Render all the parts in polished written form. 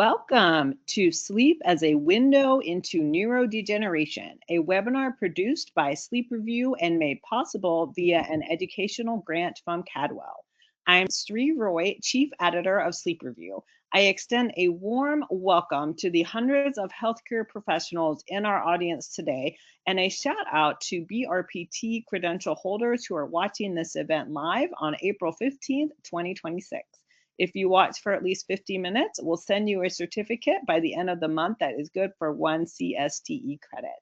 Welcome to Sleep as a Window into Neurodegeneration, a webinar produced by Sleep Review and made possible via an educational grant from Cadwell. I'm Sri Roy, Chief Editor of Sleep Review. I extend a warm welcome to the hundreds of healthcare professionals in our audience today, and a shout out to BRPT credential holders who are watching this event live on April 15th, 2026. If you watch for at least 50 minutes, we'll send you a certificate by the end of the month that is good for 1 CSTE credit.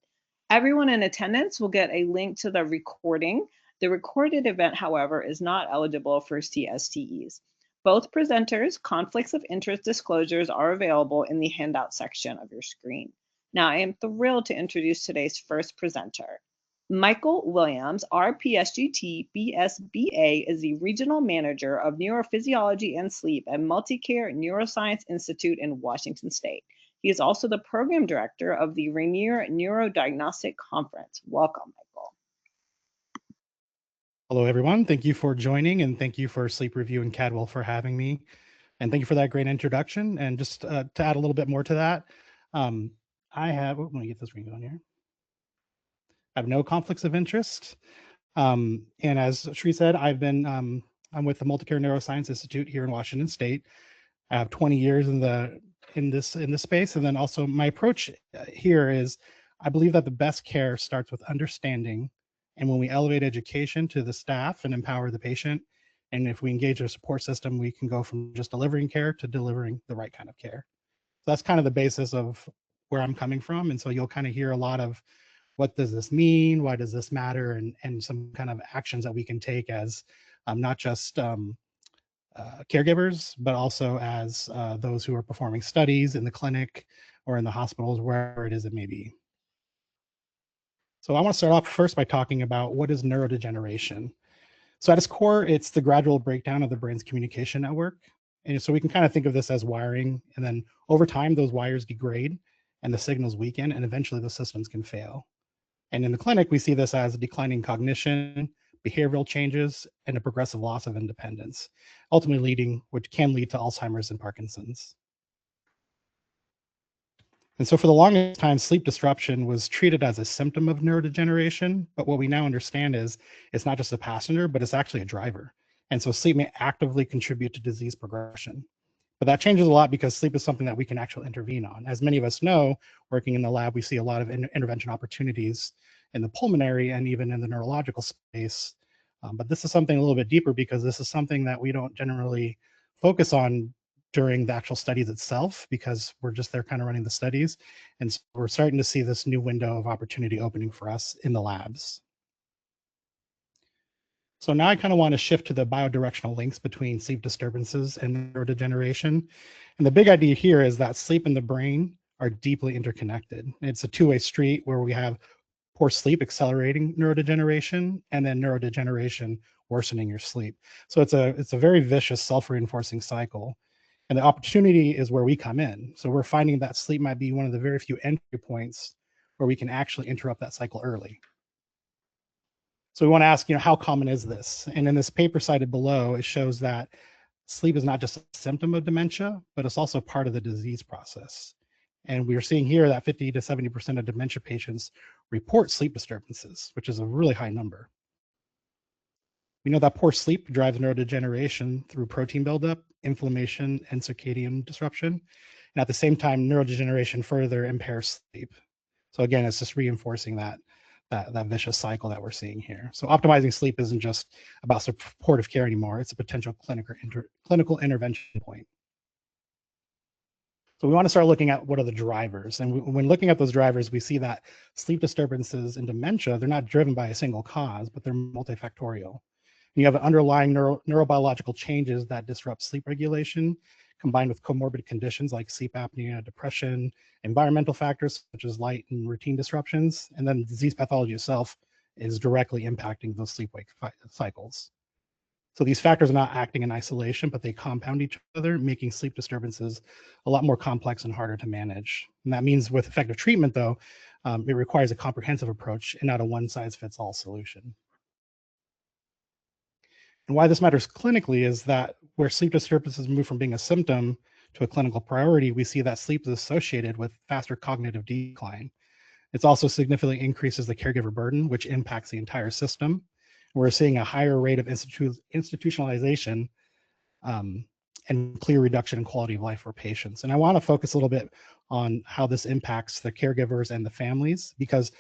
Everyone in attendance will get a link to the recording. The recorded event, however, is not eligible for CSTEs. Both presenters' conflicts of interest disclosures are available in the handout section of your screen. Now, I am thrilled to introduce today's first presenter. Michael Williams, RPSGT BSBA, is the Regional Manager of Neurophysiology and Sleep at Multicare Neuroscience Institute in Washington State. He is also the Program Director of the Rainier Neurodiagnostic Conference. Welcome, Michael. Hello, everyone. Thank you for joining, and thank you for Sleep Review and Cadwell for having me. And thank you for that great introduction. And just to add a little bit more to that, let me get this ring on here. I have no conflicts of interest. And as Sri said, I'm with the Multicare Neuroscience Institute here in Washington State. I have 20 years in this space. And then also my approach here is I believe that the best care starts with understanding. And when we elevate education to the staff and empower the patient, and if we engage our support system, we can go from just delivering care to delivering the right kind of care. So that's kind of the basis of where I'm coming from. And so you'll kind of hear a lot of what does this mean? Why does this matter? And some kind of actions that we can take as not just caregivers, but also as those who are performing studies in the clinic or in the hospitals, wherever it is it may be. So I want to start off first by talking about what is neurodegeneration. So at its core, it's the gradual breakdown of the brain's communication network. And so we can kind of think of this as wiring, and then over time, those wires degrade and the signals weaken, and eventually the systems can fail. And in the clinic, we see this as declining cognition, behavioral changes, and a progressive loss of independence, ultimately which can lead to Alzheimer's and Parkinson's. And so for the longest time, sleep disruption was treated as a symptom of neurodegeneration. But what we now understand is it's not just a passenger, but it's actually a driver. And so sleep may actively contribute to disease progression. But that changes a lot because sleep is something that we can actually intervene on. As many of us know, working in the lab, we see a lot of intervention opportunities in the pulmonary and even in the neurological space. But this is something a little bit deeper because this is something that we don't generally focus on during the actual studies itself because we're just there kind of running the studies. And so we're starting to see this new window of opportunity opening for us in the labs. So now I kind of want to shift to the bidirectional links between sleep disturbances and neurodegeneration. And the big idea here is that sleep and the brain are deeply interconnected. It's a two-way street where we have poor sleep accelerating neurodegeneration and then neurodegeneration worsening your sleep. So it's a very vicious self-reinforcing cycle. And the opportunity is where we come in. So we're finding that sleep might be one of the very few entry points where we can actually interrupt that cycle early. So we want to ask, how common is this? And in this paper cited below, it shows that sleep is not just a symptom of dementia, but it's also part of the disease process. And we are seeing here that 50 to 70% of dementia patients report sleep disturbances, which is a really high number. We know that poor sleep drives neurodegeneration through protein buildup, inflammation, and circadian disruption. And at the same time, neurodegeneration further impairs sleep. So again, it's just reinforcing that vicious cycle that we're seeing here. So optimizing sleep isn't just about supportive care anymore. It's a potential clinical intervention point. So we want to start looking at what are the drivers. And when looking at those drivers, we see that sleep disturbances in dementia, they're not driven by a single cause, but they're multifactorial. And you have underlying neurobiological changes that disrupt sleep regulation, combined with comorbid conditions like sleep apnea, depression, environmental factors such as light and routine disruptions, and then the disease pathology itself is directly impacting those sleep-wake cycles. So these factors are not acting in isolation, but they compound each other, making sleep disturbances a lot more complex and harder to manage. And that means with effective treatment, though, it requires a comprehensive approach and not a one-size-fits-all solution. And why this matters clinically is that where sleep disturbances move from being a symptom to a clinical priority, we see that sleep is associated with faster cognitive decline. It also significantly increases the caregiver burden, which impacts the entire system. We're seeing a higher rate of institutionalization um, and clear reduction in quality of life for patients. And I want to focus a little bit on how this impacts the caregivers and the families, because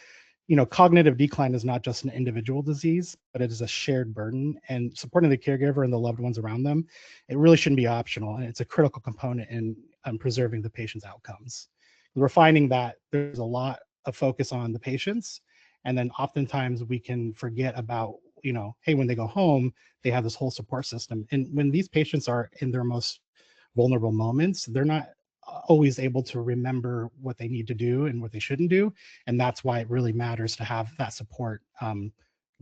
cognitive decline is not just an individual disease, but it is a shared burden, and supporting the caregiver and the loved ones around them, it really shouldn't be optional. And it's a critical component in preserving the patient's outcomes. We're finding that there's a lot of focus on the patients, and then oftentimes we can forget about, hey, when they go home, they have this whole support system. And when these patients are in their most vulnerable moments, they're not always able to remember what they need to do and what they shouldn't do. And that's why it really matters to have that support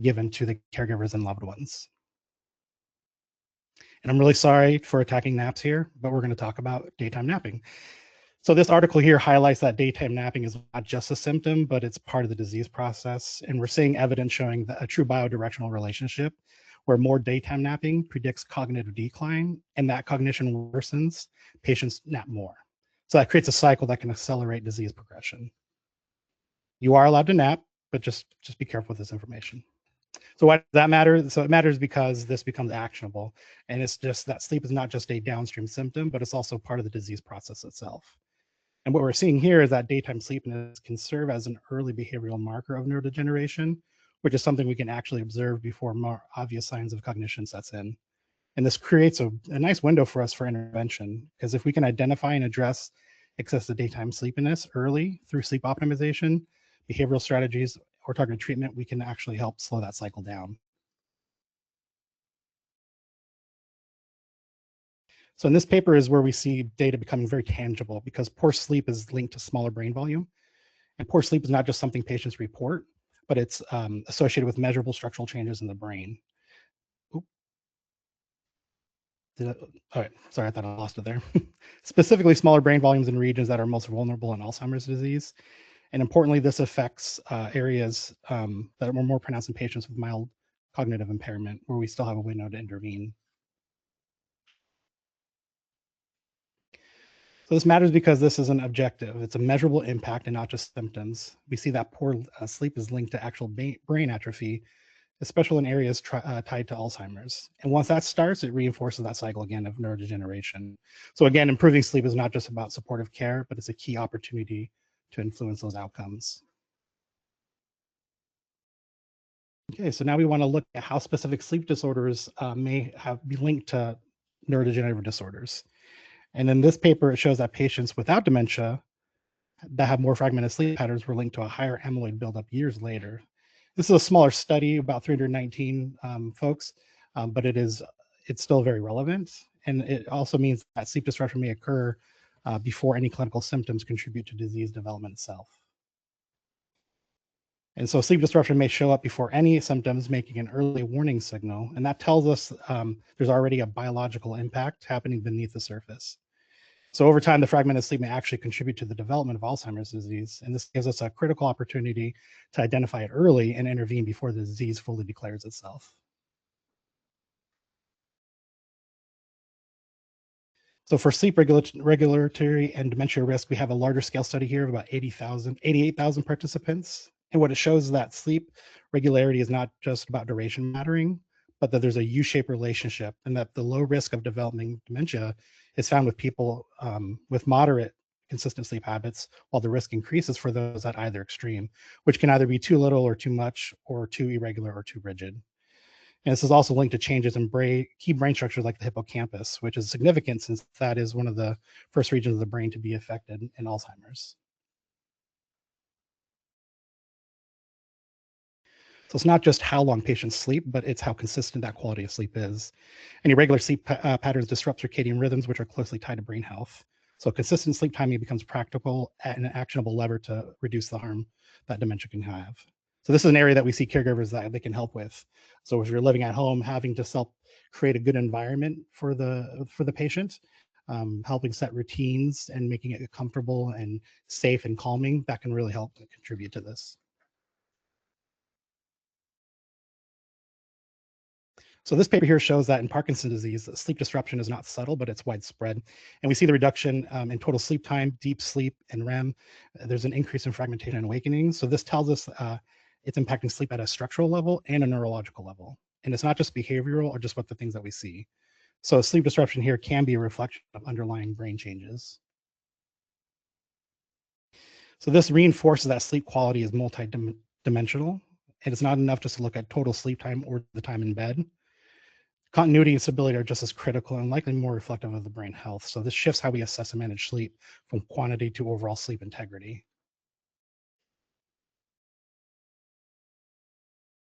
given to the caregivers and loved ones. And I'm really sorry for attacking naps here, but we're going to talk about daytime napping. So this article here highlights that daytime napping is not just a symptom, but it's part of the disease process. And we're seeing evidence showing that a true bidirectional relationship where more daytime napping predicts cognitive decline, and that cognition worsens, patients nap more. So that creates a cycle that can accelerate disease progression. You are allowed to nap, but just be careful with this information. So why does that matter? So it matters because this becomes actionable. And it's just that sleep is not just a downstream symptom, but it's also part of the disease process itself. And what we're seeing here is that daytime sleepiness can serve as an early behavioral marker of neurodegeneration, which is something we can actually observe before more obvious signs of cognition sets in. And this creates a nice window for us for intervention, because if we can identify and address excessive daytime sleepiness early through sleep optimization, behavioral strategies, or targeted treatment, we can actually help slow that cycle down. So in this paper is where we see data becoming very tangible, because poor sleep is linked to smaller brain volume. And poor sleep is not just something patients report, but it's associated with measurable structural changes in the brain. All right, sorry, I thought I lost it there. Specifically, smaller brain volumes in regions that are most vulnerable in Alzheimer's disease. And importantly, this affects areas that are more pronounced in patients with mild cognitive impairment, where we still have a window to intervene. So this matters because this is an objective. It's a measurable impact and not just symptoms. We see that poor sleep is linked to actual brain atrophy, especially in areas tied to Alzheimer's. And once that starts, it reinforces that cycle again of neurodegeneration. So again, improving sleep is not just about supportive care, but it's a key opportunity to influence those outcomes. Okay, so now we want to look at how specific sleep disorders may be linked to neurodegenerative disorders. And in this paper, it shows that patients without dementia that have more fragmented sleep patterns were linked to a higher amyloid buildup years later. This is a smaller study, about 319 folks, but it's still very relevant. And it also means that sleep disruption may occur before any clinical symptoms contribute to disease development itself. And so sleep disruption may show up before any symptoms, making an early warning signal. And that tells us there's already a biological impact happening beneath the surface. So over time, the fragmented sleep may actually contribute to the development of Alzheimer's disease. And this gives us a critical opportunity to identify it early and intervene before the disease fully declares itself. So for sleep regulatory and dementia risk, we have a larger scale study here of about 88,000 participants. And what it shows is that sleep regularity is not just about duration mattering, but that there's a U-shaped relationship, and that the low risk of developing dementia is found with people with moderate consistent sleep habits, while the risk increases for those at either extreme, which can either be too little or too much, or too irregular or too rigid. And this is also linked to changes in key brain structures like the hippocampus, which is significant since that is one of the first regions of the brain to be affected in Alzheimer's. So it's not just how long patients sleep, but it's how consistent that quality of sleep is. And irregular sleep patterns disrupt circadian rhythms, which are closely tied to brain health. So consistent sleep timing becomes practical and an actionable lever to reduce the harm that dementia can have. So this is an area that we see caregivers that they can help with. So if you're living at home, having to create a good environment for the patient, helping set routines and making it comfortable and safe and calming, that can really help contribute to this. So this paper here shows that in Parkinson's disease, sleep disruption is not subtle, but it's widespread. And we see the reduction in total sleep time, deep sleep, and REM. There's an increase in fragmentation and awakening. So this tells us it's impacting sleep at a structural level and a neurological level. And it's not just behavioral or just what the things that we see. So sleep disruption here can be a reflection of underlying brain changes. So this reinforces that sleep quality is multi-dimensional, and it's not enough just to look at total sleep time or the time in bed. Continuity and stability are just as critical and likely more reflective of the brain health. So this shifts how we assess and manage sleep from quantity to overall sleep integrity.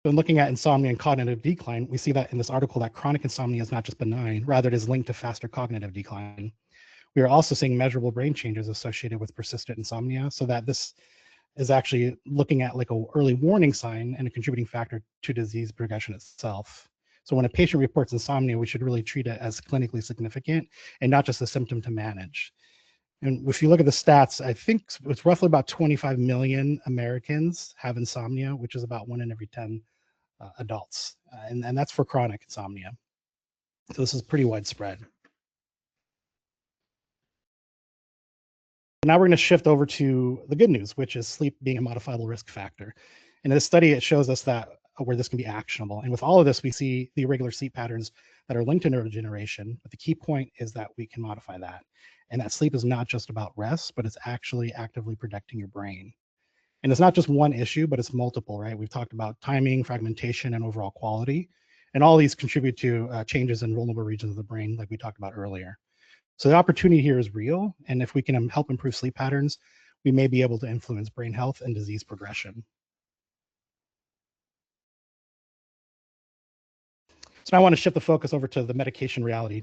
When looking at insomnia and cognitive decline, we see that in this article that chronic insomnia is not just benign, rather it is linked to faster cognitive decline. We are also seeing measurable brain changes associated with persistent insomnia, so that this is actually looking at like an early warning sign and a contributing factor to disease progression itself. So when a patient reports insomnia, we should really treat it as clinically significant and not just a symptom to manage. And if you look at the stats, I think it's roughly about 25 million Americans have insomnia, which is about 1 in every 10 adults. And that's for chronic insomnia. So this is pretty widespread. Now we're going to shift over to the good news, which is sleep being a modifiable risk factor. In this study, it shows us that where this can be actionable. And with all of this, we see the irregular sleep patterns that are linked to neurodegeneration. But the key point is that we can modify that. And that sleep is not just about rest, but it's actually actively protecting your brain. And it's not just one issue, but it's multiple, right? We've talked about timing, fragmentation, and overall quality. And all these contribute to changes in vulnerable regions of the brain, like we talked about earlier. So the opportunity here is real. And if we can help improve sleep patterns, we may be able to influence brain health and disease progression. So now I want to shift the focus over to the medication reality.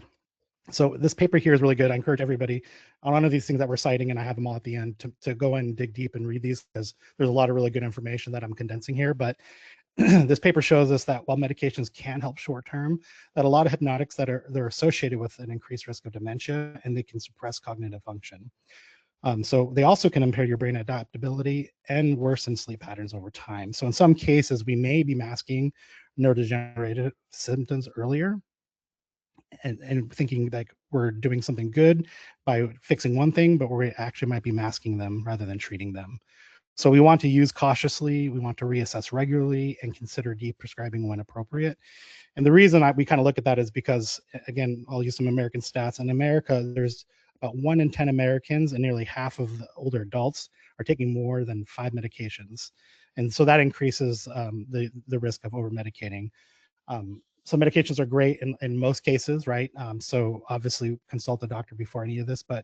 So this paper here is really good. I encourage everybody on one of these things that we're citing, and I have them all at the end, to go and dig deep and read these, because there's a lot of really good information that I'm condensing here. But this paper shows us that while medications can help short term, that a lot of hypnotics they're associated with an increased risk of dementia, and they can suppress cognitive function. So they also can impair your brain adaptability and worsen sleep patterns over time. So in some cases, we may be masking neurodegenerative symptoms earlier, and thinking like we're doing something good by fixing one thing, but we actually might be masking them rather than treating them. So we want to use cautiously, we want to reassess regularly, and consider deprescribing when appropriate. And the reason we kind of look at that is because, again, I'll use some American stats. In America, there's about 1 in 10 Americans, and nearly half of the older adults are taking more than 5 medications. And so that increases the risk of over medicating. So medications are great in most cases, right? So obviously consult a doctor before any of this, but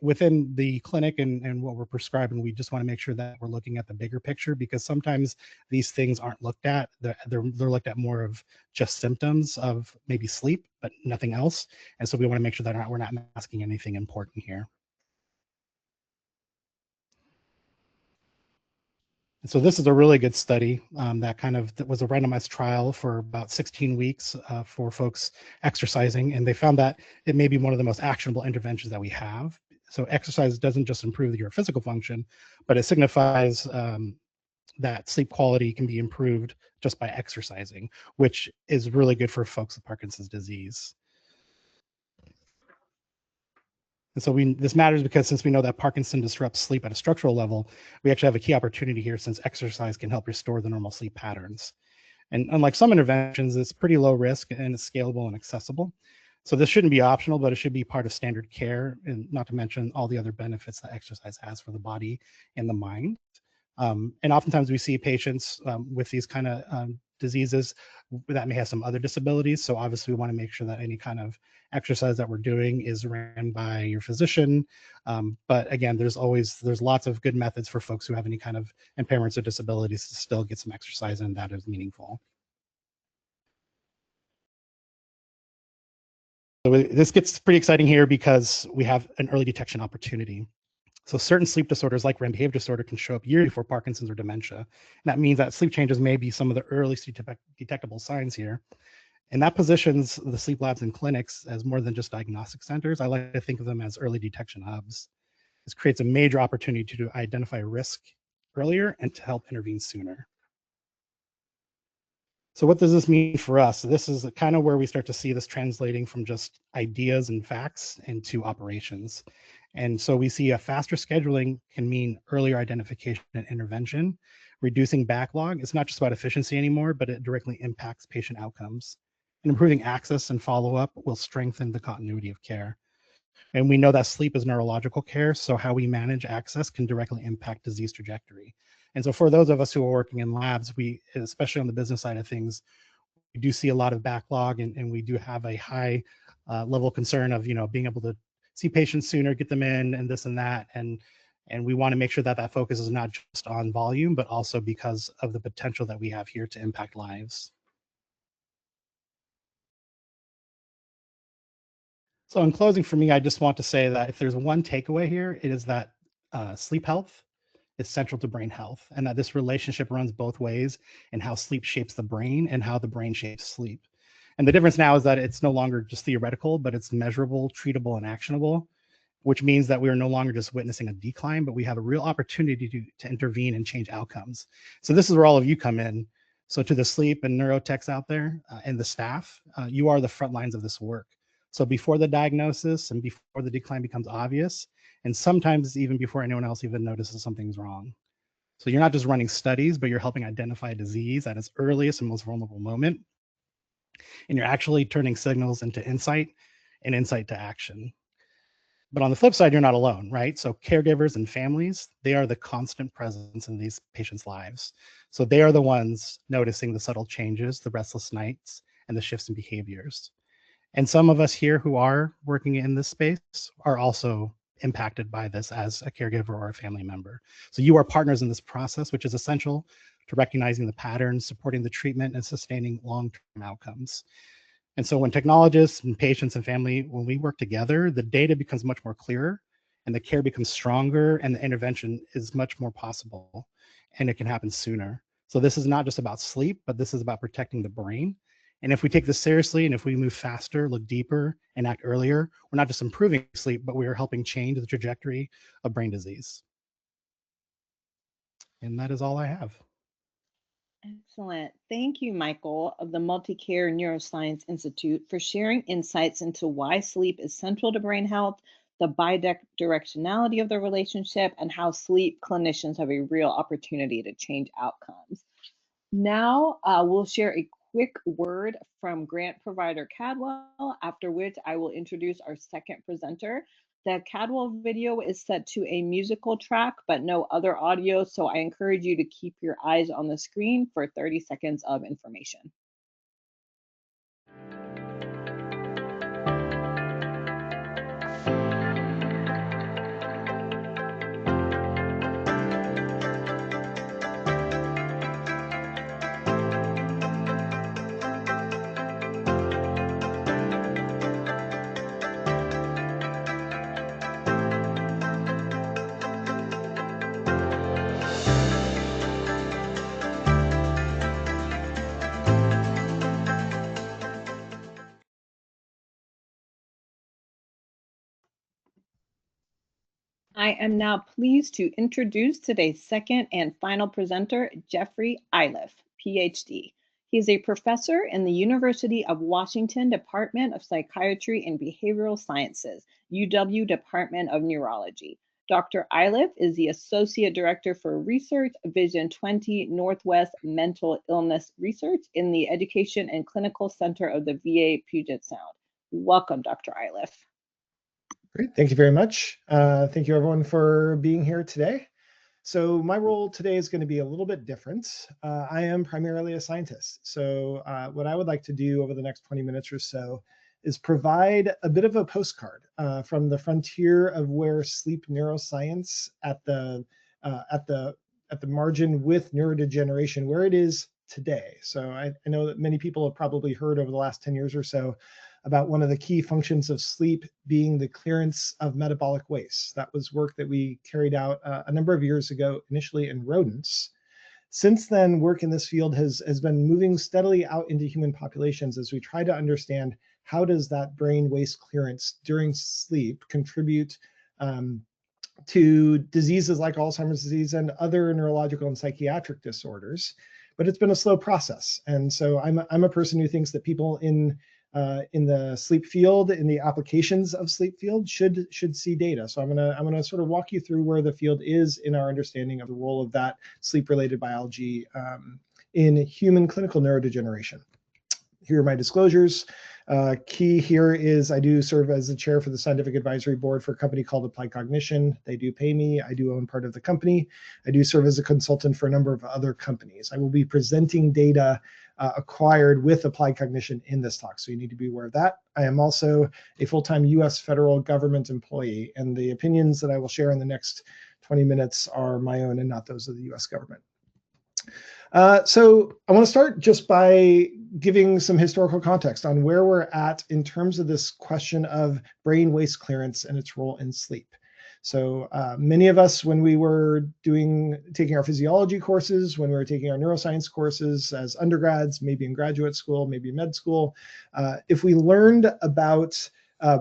within the clinic and what we're prescribing, we just want to make sure that we're looking at the bigger picture, because sometimes these things aren't looked at. They're looked at more of just symptoms of maybe sleep, but nothing else. And so we want to make sure that we're not masking anything important here. And so this is a really good study that was a randomized trial for about 16 weeks for folks exercising, and they found that it may be one of the most actionable interventions that we have. So exercise doesn't just improve your physical function, but it signifies that sleep quality can be improved just by exercising, which is really good for folks with Parkinson's disease. And so this matters because since we know that Parkinson disrupts sleep at a structural level, we actually have a key opportunity here, since exercise can help restore the normal sleep patterns. And unlike some interventions, it's pretty low risk and it's scalable and accessible. So this shouldn't be optional, but it should be part of standard care, and not to mention all the other benefits that exercise has for the body and the mind. And oftentimes we see patients with these kind of diseases that may have some other disabilities. So obviously we want to make sure that any kind of exercise that we're doing is ran by your physician. But again, there's lots of good methods for folks who have any kind of impairments or disabilities to still get some exercise in that is meaningful. So this gets pretty exciting here because we have an early detection opportunity. So certain sleep disorders like REM behavior disorder can show up years before Parkinson's or dementia. And that means that sleep changes may be some of the earliest detectable signs here. And that positions the sleep labs and clinics as more than just diagnostic centers. I like to think of them as early detection hubs. This creates a major opportunity to identify risk earlier and to help intervene sooner. So what does this mean for us? This is kind of where we start to see this translating from just ideas and facts into operations. And so we see a faster scheduling can mean earlier identification and intervention, reducing backlog. It's not just about efficiency anymore, but it directly impacts patient outcomes. And improving access and follow-up will strengthen the continuity of care. And we know that sleep is neurological care, so how we manage access can directly impact disease trajectory. And so for those of us who are working in labs, we, especially on the business side of things, we do see a lot of backlog, and we do have a high level of concern of, being able to see patients sooner, get them in, and this and that. And we want to make sure that that focus is not just on volume, but also because of the potential that we have here to impact lives. So in closing for me, I just want to say that if there's one takeaway here, it is that sleep health is central to brain health, and that this relationship runs both ways in how sleep shapes the brain and how the brain shapes sleep. And the difference now is that it's no longer just theoretical, but it's measurable, treatable, and actionable, which means that we are no longer just witnessing a decline, but we have a real opportunity to intervene and change outcomes. So this is where all of you come in. So to the sleep and neurotechs out there and the staff, you are the front lines of this work. So before the diagnosis and before the decline becomes obvious, and sometimes even before anyone else even notices something's wrong. So you're not just running studies, but you're helping identify a disease at its earliest and most vulnerable moment. And you're actually turning signals into insight and insight to action. But on the flip side, you're not alone, right? So caregivers and families, they are the constant presence in these patients' lives. So they are the ones noticing the subtle changes, the restless nights, and the shifts in behaviors. And some of us here who are working in this space are also impacted by this as a caregiver or a family member. So you are partners in this process, which is essential to recognizing the patterns, supporting the treatment, and sustaining long-term outcomes. And so when technologists and patients and family, when we work together, the data becomes much more clearer and the care becomes stronger and the intervention is much more possible and it can happen sooner. So this is not just about sleep, but this is about protecting the brain. And if we take this seriously and if we move faster, look deeper, and act earlier, we're not just improving sleep, but we are helping change the trajectory of brain disease. And that is all I have. Excellent. Thank you, Michael, of the Multicare Neuroscience Institute, for sharing insights into why sleep is central to brain health, the bidirectionality of the relationship, and how sleep clinicians have a real opportunity to change outcomes. Now, we'll share a quick word from grant provider Cadwell, after which I will introduce our second presenter. The Cadwell video is set to a musical track, but no other audio, so I encourage you to keep your eyes on the screen for 30 seconds of information. I am now pleased to introduce today's second and final presenter, Jeffrey Iliff, PhD. He is a professor in the University of Washington Department of Psychiatry and Behavioral Sciences, UW Department of Neurology. Dr. Iliff is the Associate Director for Research, Vision 20 Northwest Mental Illness Research in the Education and Clinical Center of the VA Puget Sound. Welcome, Dr. Iliff. Great, thank you very much. Thank you everyone for being here today. So my role today is going to be a little bit different. I am primarily a scientist. So what I would like to do over the next 20 minutes or so is provide a bit of a postcard from the frontier of where sleep neuroscience at the margin with neurodegeneration, where it is today. So I know that many people have probably heard over the last 10 years or so about one of the key functions of sleep being the clearance of metabolic waste. That was work that we carried out a number of years ago, initially in rodents. Since then, work in this field has been moving steadily out into human populations as we try to understand how does that brain waste clearance during sleep contribute to diseases like Alzheimer's disease and other neurological and psychiatric disorders. but it's been a slow process. And so I'm a person who thinks that people in the sleep field, in the applications of sleep field, should see data. So I'm gonna sort of walk you through where the field is in our understanding of the role of that sleep-related biology in human clinical neurodegeneration. Here are my disclosures. Key here is I do serve as the chair for the scientific advisory board for a company called Applied Cognition. They do pay me. I do own part of the company. I do serve as a consultant for a number of other companies. I will be presenting data acquired with Applied Cognition in this talk, so you need to be aware of that. I am also a full-time US federal government employee, and the opinions that I will share in the next 20 minutes are my own and not those of the US government. So I want to start just by giving some historical context on where we're at in terms of this question of brain waste clearance and its role in sleep. So many of us, when we were taking our physiology courses, when we were taking our neuroscience courses as undergrads, maybe in graduate school, maybe med school, if we learned about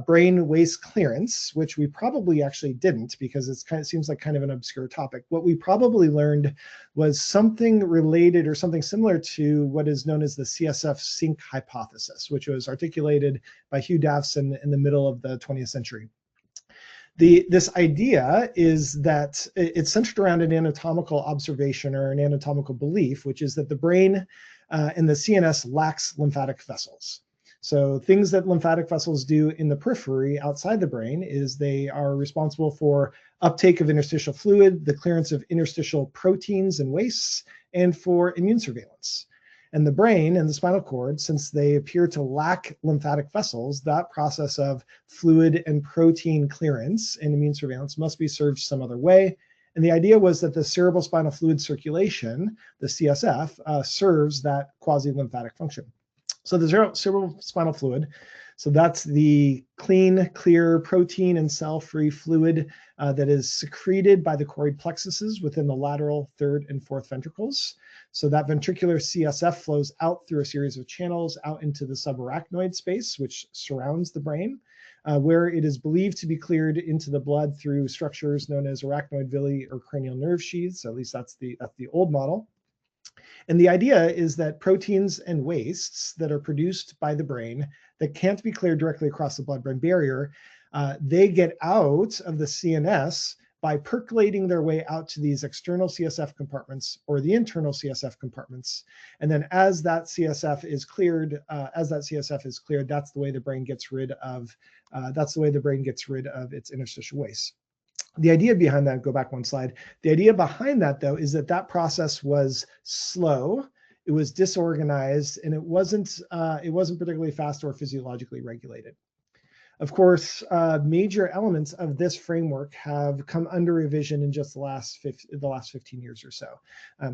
brain waste clearance, which we probably actually didn't because it seems like kind of an obscure topic. What we probably learned was something related or something similar to what is known as the CSF sink hypothesis, which was articulated by Hugh Davson in the middle of the 20th century. This idea is that it's centered around an anatomical observation or an anatomical belief, which is that the brain and the CNS lacks lymphatic vessels. So things that lymphatic vessels do in the periphery outside the brain is they are responsible for uptake of interstitial fluid, the clearance of interstitial proteins and wastes, and for immune surveillance. And the brain and the spinal cord, since they appear to lack lymphatic vessels, that process of fluid and protein clearance and immune surveillance must be served some other way. And the idea was that the cerebrospinal fluid circulation, the CSF, serves that quasi-lymphatic function. So the cerebrospinal fluid, so that's the clean, clear protein and cell-free fluid that is secreted by the choroid plexuses within the lateral third and fourth ventricles. So that ventricular CSF flows out through a series of channels out into the subarachnoid space, which surrounds the brain, where it is believed to be cleared into the blood through structures known as arachnoid villi or cranial nerve sheaths. At least that's the old model. And the idea is that proteins and wastes that are produced by the brain that can't be cleared directly across the blood-brain barrier, they get out of the CNS by percolating their way out to these external CSF compartments or the internal CSF compartments. And then as that CSF is cleared, that's the way the brain gets rid of its interstitial waste. The idea behind that, go back one slide, the idea behind that, though, is that process was slow, it was disorganized, and it wasn't particularly fast or physiologically regulated. Of course, major elements of this framework have come under revision in just the last 15 years or so.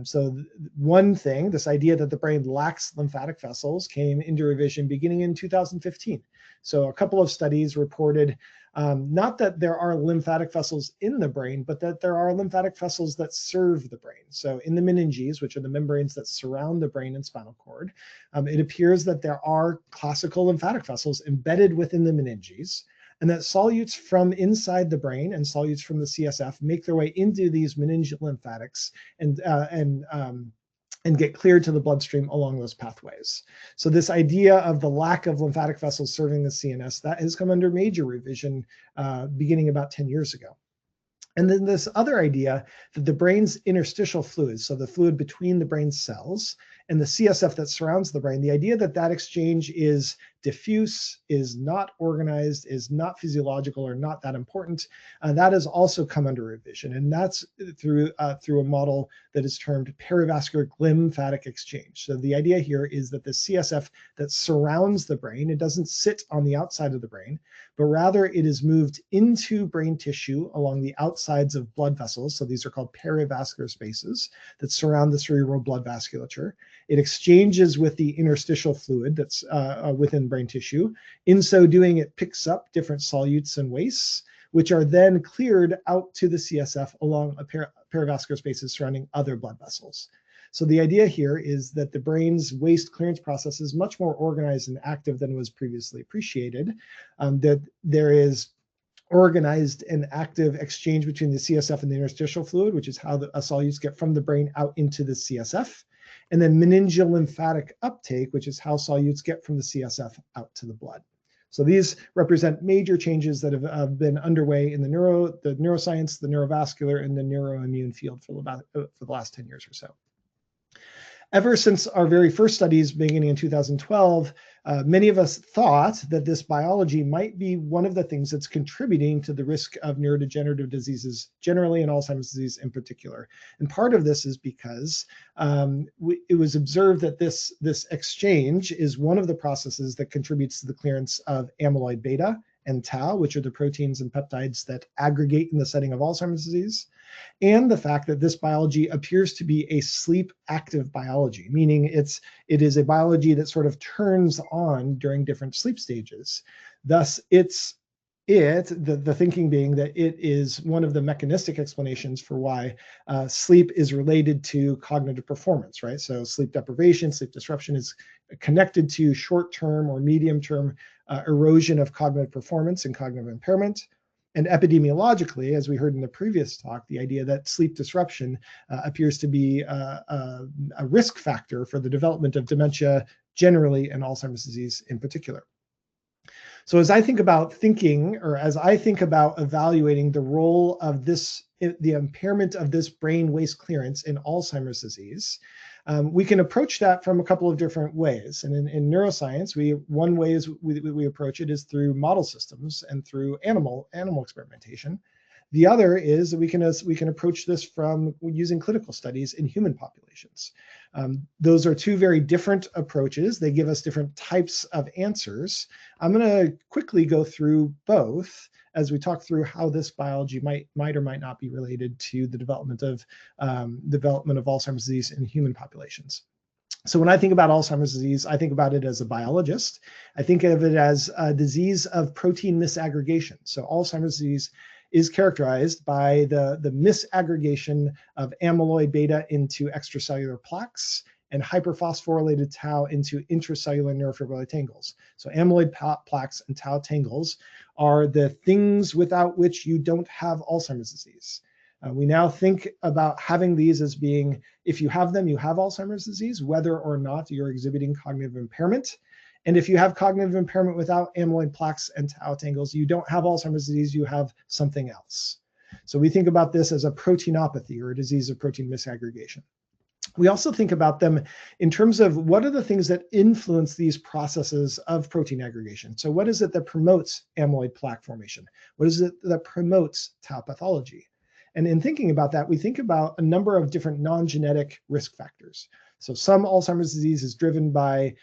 So one thing, this idea that the brain lacks lymphatic vessels, came into revision beginning in 2015. So a couple of studies reported not that there are lymphatic vessels in the brain, but that there are lymphatic vessels that serve the brain. So in the meninges, which are the membranes that surround the brain and spinal cord, it appears that there are classical lymphatic vessels embedded within the meninges, and that solutes from inside the brain and solutes from the CSF make their way into these meningeal lymphatics and get cleared to the bloodstream along those pathways. So this idea of the lack of lymphatic vessels serving the CNS, that has come under major revision beginning about 10 years ago. And then this other idea that the brain's interstitial fluids, so the fluid between the brain cells and the CSF that surrounds the brain, the idea that that exchange is diffuse, is not organized, is not physiological, or not that important, that has also come under revision. And that's through a model that is termed perivascular glymphatic exchange. So the idea here is that the CSF that surrounds the brain, it doesn't sit on the outside of the brain, but rather it is moved into brain tissue along the outsides of blood vessels. So these are called perivascular spaces that surround the cerebral blood vasculature. It exchanges with the interstitial fluid that's within brain tissue. In so doing, it picks up different solutes and wastes, which are then cleared out to the CSF along perivascular spaces surrounding other blood vessels. So the idea here is that the brain's waste clearance process is much more organized and active than was previously appreciated, that there is organized and active exchange between the CSF and the interstitial fluid, which is how the solutes get from the brain out into the CSF. and then meningeal lymphatic uptake, which is how solutes get from the CSF out to the blood. So these represent major changes that have been underway in the neuroscience, the neurovascular, and the neuroimmune field for the last 10 years or so. Ever since our very first studies beginning in 2012, many of us thought that this biology might be one of the things that's contributing to the risk of neurodegenerative diseases generally and Alzheimer's disease in particular. And part of this is because it was observed that this exchange is one of the processes that contributes to the clearance of amyloid beta and tau, which are the proteins and peptides that aggregate in the setting of Alzheimer's disease, and the fact that this biology appears to be a sleep active biology, meaning it is a biology that sort of turns on during different sleep stages. Thus, the thinking being that it is one of the mechanistic explanations for why sleep is related to cognitive performance, right? So sleep deprivation, sleep disruption is connected to short-term or medium-term erosion of cognitive performance and cognitive impairment. And epidemiologically, as we heard in the previous talk, the idea that sleep disruption appears to be a risk factor for the development of dementia generally and Alzheimer's disease in particular. So as I think about evaluating the role of the impairment of this brain waste clearance in Alzheimer's disease, we can approach that from a couple of different ways. And in neuroscience, one way we approach it is through model systems and through animal experimentation. The other is that we can approach this from using clinical studies in human populations. Those are two very different approaches. They give us different types of answers. I'm going to quickly go through both as we talk through how this biology might or might not be related to the development of Alzheimer's disease in human populations. So when I think about Alzheimer's disease, I think about it as a biologist. I think of it as a disease of protein misaggregation. So Alzheimer's disease is characterized by the misaggregation of amyloid beta into extracellular plaques and hyperphosphorylated tau into intracellular neurofibrillary tangles. So amyloid plaques and tau tangles are the things without which you don't have Alzheimer's disease. We now think about having these as being, if you have them, you have Alzheimer's disease, whether or not you're exhibiting cognitive impairment. And if you have cognitive impairment without amyloid plaques and tau tangles, you don't have Alzheimer's disease, you have something else. So we think about this as a proteinopathy or a disease of protein misaggregation. We also think about them in terms of what are the things that influence these processes of protein aggregation. So what is it that promotes amyloid plaque formation? What is it that promotes tau pathology? And in thinking about that, we think about a number of different non-genetic risk factors. So some Alzheimer's disease is driven by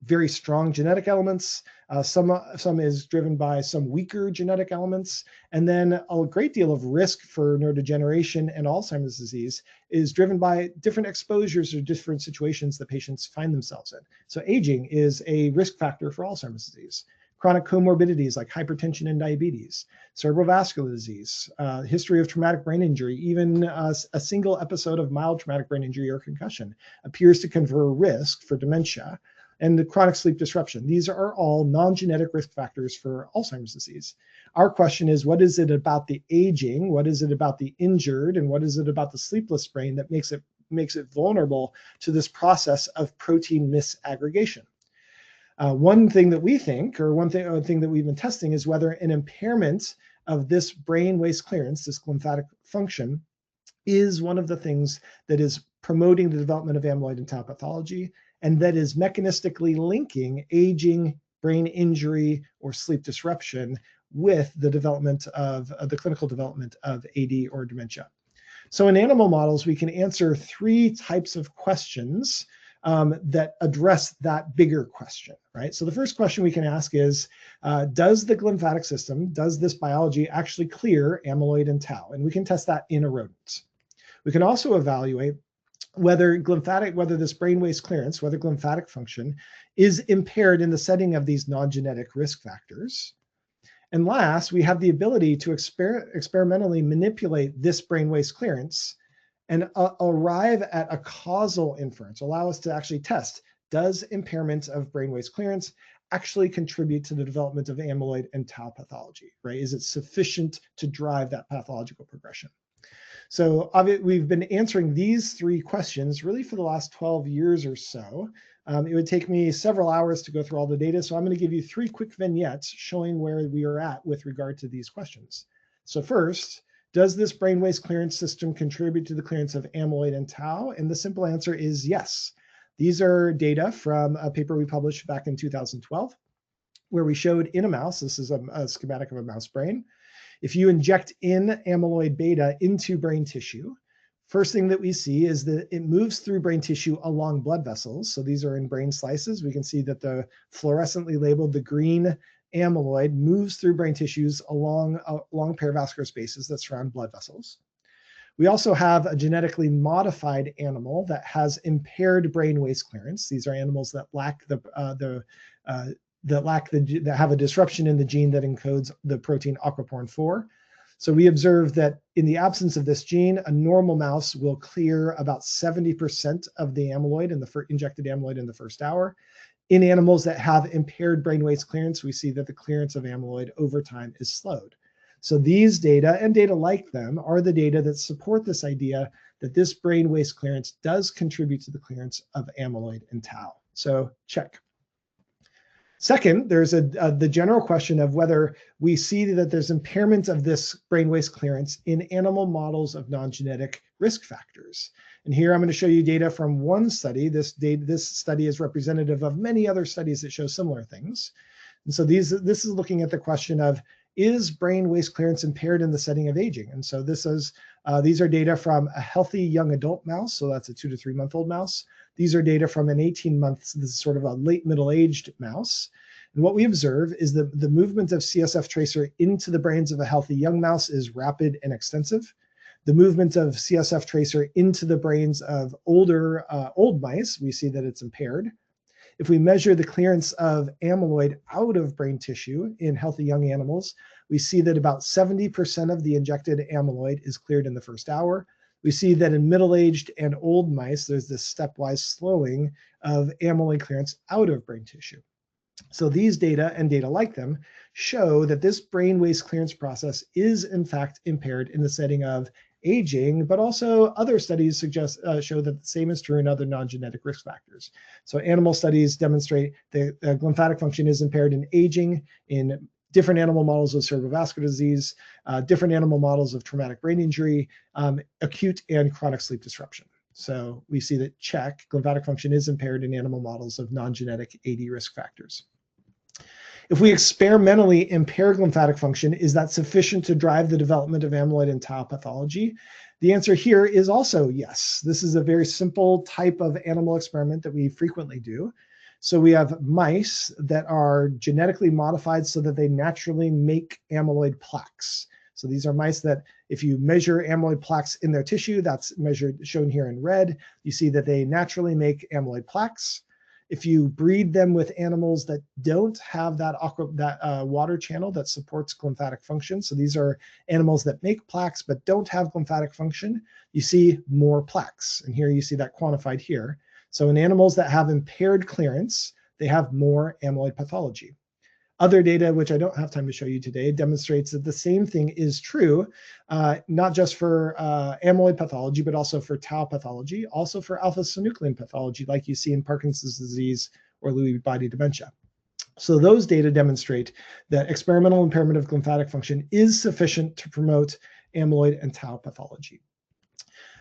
very strong genetic elements. Some is driven by some weaker genetic elements. And then a great deal of risk for neurodegeneration and Alzheimer's disease is driven by different exposures or different situations that patients find themselves in. So aging is a risk factor for Alzheimer's disease. Chronic comorbidities like hypertension and diabetes, cerebrovascular disease, history of traumatic brain injury, even a single episode of mild traumatic brain injury or concussion appears to confer risk for dementia, and the chronic sleep disruption. These are all non-genetic risk factors for Alzheimer's disease. Our question is, what is it about the aging, what is it about the injured, and what is it about the sleepless brain that makes it vulnerable to this process of protein misaggregation? One thing that we think, or one thing that we've been testing, is whether an impairment of this brain waste clearance, this glymphatic function, is one of the things that is promoting the development of amyloid and tau pathology, and that is mechanistically linking aging, brain injury, or sleep disruption with the development of the clinical development of AD or dementia. So in animal models, we can answer three types of questions that address that bigger question, right? So the first question we can ask is, does the glymphatic system, does this biology actually clear amyloid and tau? And we can test that in a rodent. We can also evaluate whether this brain waste clearance, whether glymphatic function is impaired in the setting of these non-genetic risk factors. And last, we have the ability to experimentally manipulate this brain waste clearance and arrive at a causal inference, allow us to actually test, does impairment of brain waste clearance actually contribute to the development of amyloid and tau pathology, right? Is it sufficient to drive that pathological progression? So we've been answering these three questions really for the last 12 years or so. It would take me several hours to go through all the data, so I'm going to give you three quick vignettes showing where we are at with regard to these questions. So first, does this brain waste clearance system contribute to the clearance of amyloid and tau? And the simple answer is yes. These are data from a paper we published back in 2012, where we showed in a mouse, this is a schematic of a mouse brain, if you inject in amyloid beta into brain tissue, first thing that we see is that it moves through brain tissue along blood vessels. So these are in brain slices. We can see that the fluorescently labeled, the green amyloid moves through brain tissues along perivascular spaces that surround blood vessels. We also have a genetically modified animal that has impaired brain waste clearance. These are animals that have a disruption in the gene that encodes the protein aquaporin 4. So we observe that in the absence of this gene, a normal mouse will clear about 70% of the amyloid injected amyloid in the first hour. In animals that have impaired brain waste clearance, we see that the clearance of amyloid over time is slowed. So these data and data like them are the data that support this idea that this brain waste clearance does contribute to the clearance of amyloid and tau. So check. Second, there's the general question of whether we see that there's impairment of this brain waste clearance in animal models of non-genetic risk factors. And here I'm going to show you data from one study. This study is representative of many other studies that show similar things. And so this is looking at the question of, is brain waste clearance impaired in the setting of aging? And so these are data from a healthy young adult mouse. So that's a 2 to 3 month old mouse. These are data from an 18 months, this is sort of a late middle-aged mouse. And what we observe is that the movement of CSF tracer into the brains of a healthy young mouse is rapid and extensive. The movement of CSF tracer into the brains of old mice, we see that it's impaired. If we measure the clearance of amyloid out of brain tissue in healthy young animals, we see that about 70% of the injected amyloid is cleared in the first hour. We see that in middle-aged and old mice, there's this stepwise slowing of amyloid clearance out of brain tissue. So these data and data like them show that this brain waste clearance process is in fact impaired in the setting of aging, but also other studies show that the same is true in other non-genetic risk factors. So animal studies demonstrate that glymphatic function is impaired in aging, in different animal models of cerebrovascular disease, different animal models of traumatic brain injury, acute and chronic sleep disruption. So we see that check, glymphatic function is impaired in animal models of non-genetic AD risk factors. If we experimentally impair glymphatic function, is that sufficient to drive the development of amyloid and tau pathology? The answer here is also yes. This is a very simple type of animal experiment that we frequently do. So we have mice that are genetically modified so that they naturally make amyloid plaques. So these are mice that if you measure amyloid plaques in their tissue, that's shown here in red, you see that they naturally make amyloid plaques. If you breed them with animals that don't have that water channel that supports glymphatic function, so these are animals that make plaques but don't have glymphatic function, you see more plaques. And here you see that quantified here. So in animals that have impaired clearance, they have more amyloid pathology. Other data, which I don't have time to show you today, demonstrates that the same thing is true, not just for amyloid pathology, but also for tau pathology, also for alpha-synuclein pathology, like you see in Parkinson's disease or Lewy body dementia. So those data demonstrate that experimental impairment of glymphatic function is sufficient to promote amyloid and tau pathology.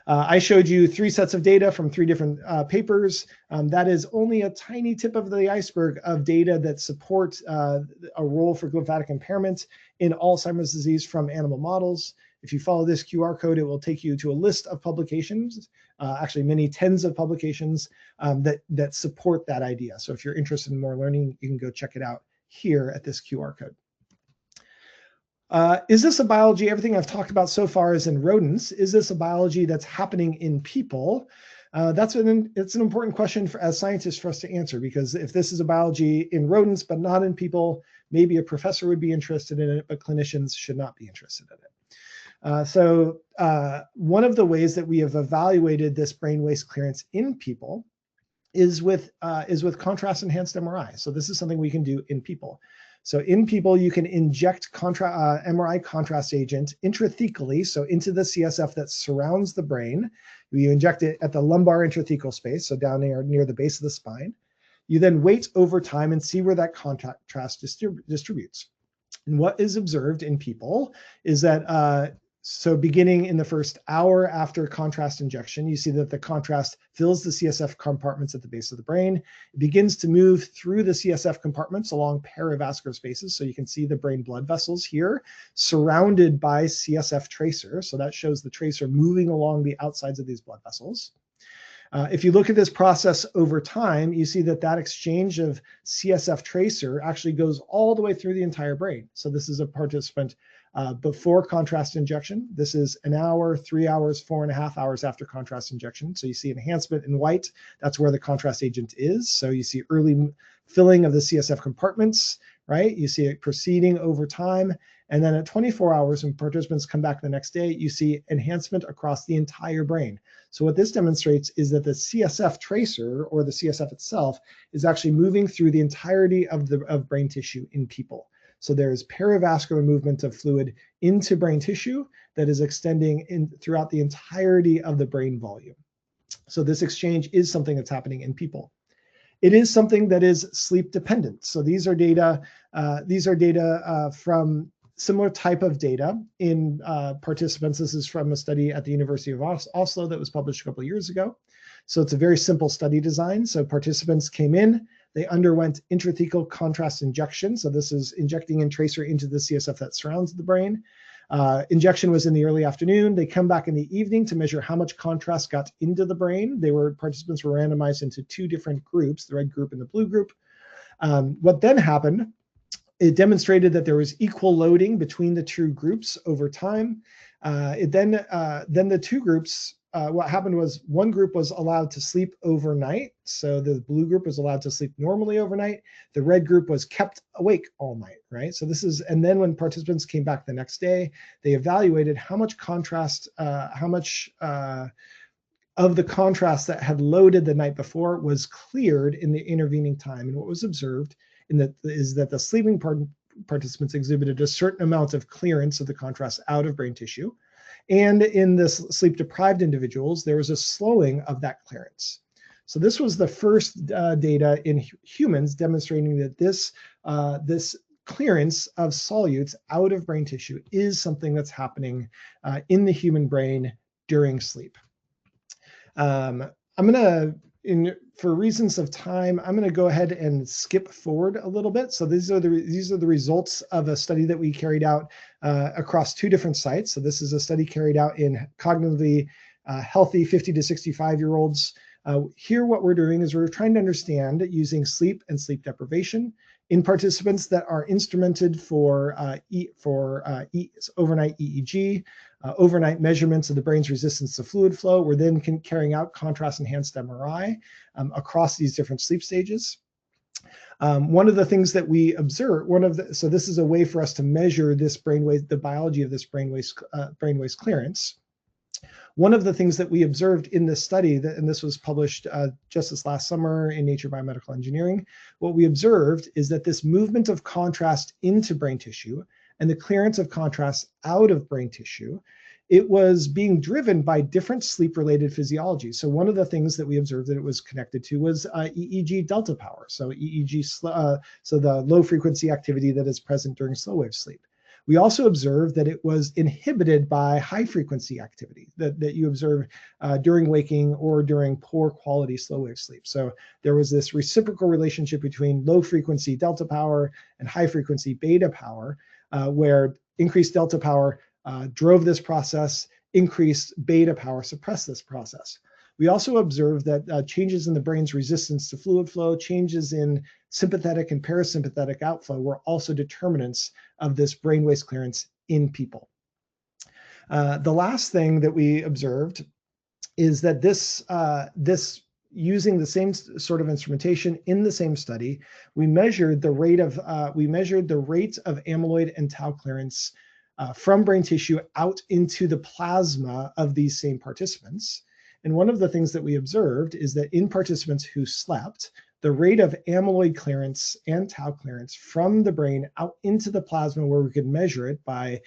I showed you 3 sets of data from 3 different papers. That is only a tiny tip of the iceberg of data that support a role for glymphatic impairment in Alzheimer's disease from animal models. If you follow this QR code, it will take you to a list of publications, actually many tens of publications that support that idea. So if you're interested in more learning, you can go check it out here at this QR code. Is this a biology, everything I've talked about so far is in rodents, is this a biology that's happening in people? It's an important question as scientists for us to answer, because if this is a biology in rodents but not in people, maybe a professor would be interested in it, but clinicians should not be interested in it. So one of the ways that we have evaluated this brain waste clearance in people is with contrast enhanced MRI. So this is something we can do in people. So in people, you can inject MRI contrast agent intrathecally, so into the CSF that surrounds the brain. You inject it at the lumbar intrathecal space, so down near the base of the spine. You then wait over time and see where that contrast distributes. And what is observed in people is that so beginning in the first hour after contrast injection, you see that the contrast fills the CSF compartments at the base of the brain. It begins to move through the CSF compartments along perivascular spaces. So you can see the brain blood vessels here surrounded by CSF tracer. So that shows the tracer moving along the outsides of these blood vessels. If you look at this process over time, you see that that exchange of CSF tracer actually goes all the way through the entire brain. So this is a participant before contrast injection. This is an hour, 3 hours, 4.5 hours after contrast injection. So you see enhancement in white. That's where the contrast agent is. So you see early filling of the CSF compartments, right? You see it proceeding over time. And then at 24 hours, when participants come back the next day, you see enhancement across the entire brain. So what this demonstrates is that the CSF tracer, or the CSF itself, is actually moving through the entirety of brain tissue in people. So there's perivascular movement of fluid into brain tissue that is extending throughout the entirety of the brain volume. So this exchange is something that's happening in people. It is something that is sleep dependent. So these are data from similar type of data in participants. This is from a study at the University of Oslo that was published a couple of years ago. So it's a very simple study design. So participants came in, they underwent intrathecal contrast injection. So this is injecting in tracer into the CSF that surrounds the brain. Injection was in the early afternoon. They come back in the evening to measure how much contrast got into the brain. Participants were randomized into two different groups, the red group and the blue group. What then happened, it demonstrated that there was equal loading between the two groups over time. Then the two groups, what happened was one group was allowed to sleep overnight. So the blue group was allowed to sleep normally overnight. The red group was kept awake all night, right? So and then when participants came back the next day, they evaluated how much contrast, of the contrast that had loaded the night before was cleared in the intervening time. And what was observed is that the sleeping participants exhibited a certain amount of clearance of the contrast out of brain tissue. And in the sleep-deprived individuals, there was a slowing of that clearance. So this was the first data in humans demonstrating that this clearance of solutes out of brain tissue is something that's happening in the human brain during sleep. For reasons of time, I'm going to go ahead and skip forward a little bit. So these are the results of a study that we carried out across two different sites. So this is a study carried out in cognitively healthy 50 to 65-year-olds. Here, what we're doing is we're trying to understand using sleep and sleep deprivation in participants that are instrumented for overnight EEG, overnight measurements of the brain's resistance to fluid flow. We're then carrying out contrast-enhanced MRI across these different sleep stages. One of the things that we observe, so this is a way for us to measure this brainwave, the biology of this brainwave's clearance. One of the things that we observed in this study, and this was published just this last summer in Nature Biomedical Engineering, what we observed is that this movement of contrast into brain tissue and the clearance of contrast out of brain tissue, it was being driven by different sleep-related physiology. So one of the things that we observed that it was connected to was EEG delta power. So EEG, so the low frequency activity that is present during slow wave sleep. We also observed that it was inhibited by high frequency activity that you observe during waking or during poor quality slow wave sleep. So there was this reciprocal relationship between low frequency delta power and high frequency beta power, where increased delta power drove this process, increased beta power suppressed this process. We also observed that changes in the brain's resistance to fluid flow, changes in sympathetic and parasympathetic outflow were also determinants of this brainwave clearance in people. The last thing that we observed is that this using the same sort of instrumentation in the same study, we measured the rate of amyloid and tau clearance from brain tissue out into the plasma of these same participants. And one of the things that we observed is that in participants who slept, the rate of amyloid clearance and tau clearance from the brain out into the plasma, where we could measure it by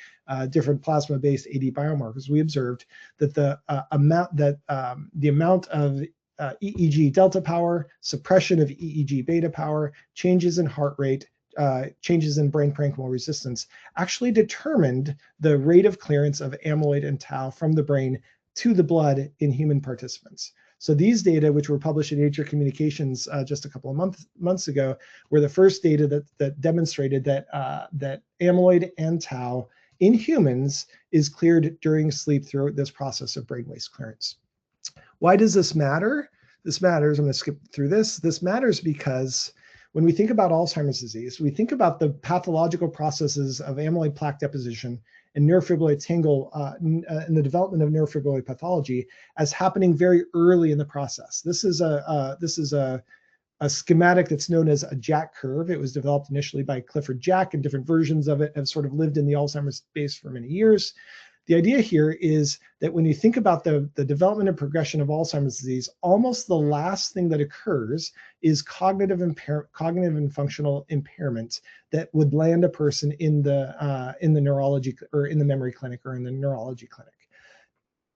different plasma-based AD biomarkers, we observed that the amount of EEG delta power, suppression of EEG beta power, changes in heart rate, changes in brain parenchymal resistance actually determined the rate of clearance of amyloid and tau from the brain to the blood in human participants. So these data, which were published in Nature Communications just a couple of months ago, were the first data that demonstrated that that amyloid and tau in humans is cleared during sleep through this process of brain waste clearance. Why does this matter? This matters, I'm going to skip through this. This matters because when we think about Alzheimer's disease, we think about the pathological processes of amyloid plaque deposition and neurofibrillary tangle in the development of neurofibrillary pathology as happening very early in the process. This is a schematic that's known as a Jack curve. It was developed initially by Clifford Jack, and different versions of it have sort of lived in the Alzheimer's space for many years. The idea here is that when you think about the development and progression of Alzheimer's disease, almost the last thing that occurs is cognitive and functional impairment that would land a person in the neurology or in the memory clinic or in the neurology clinic.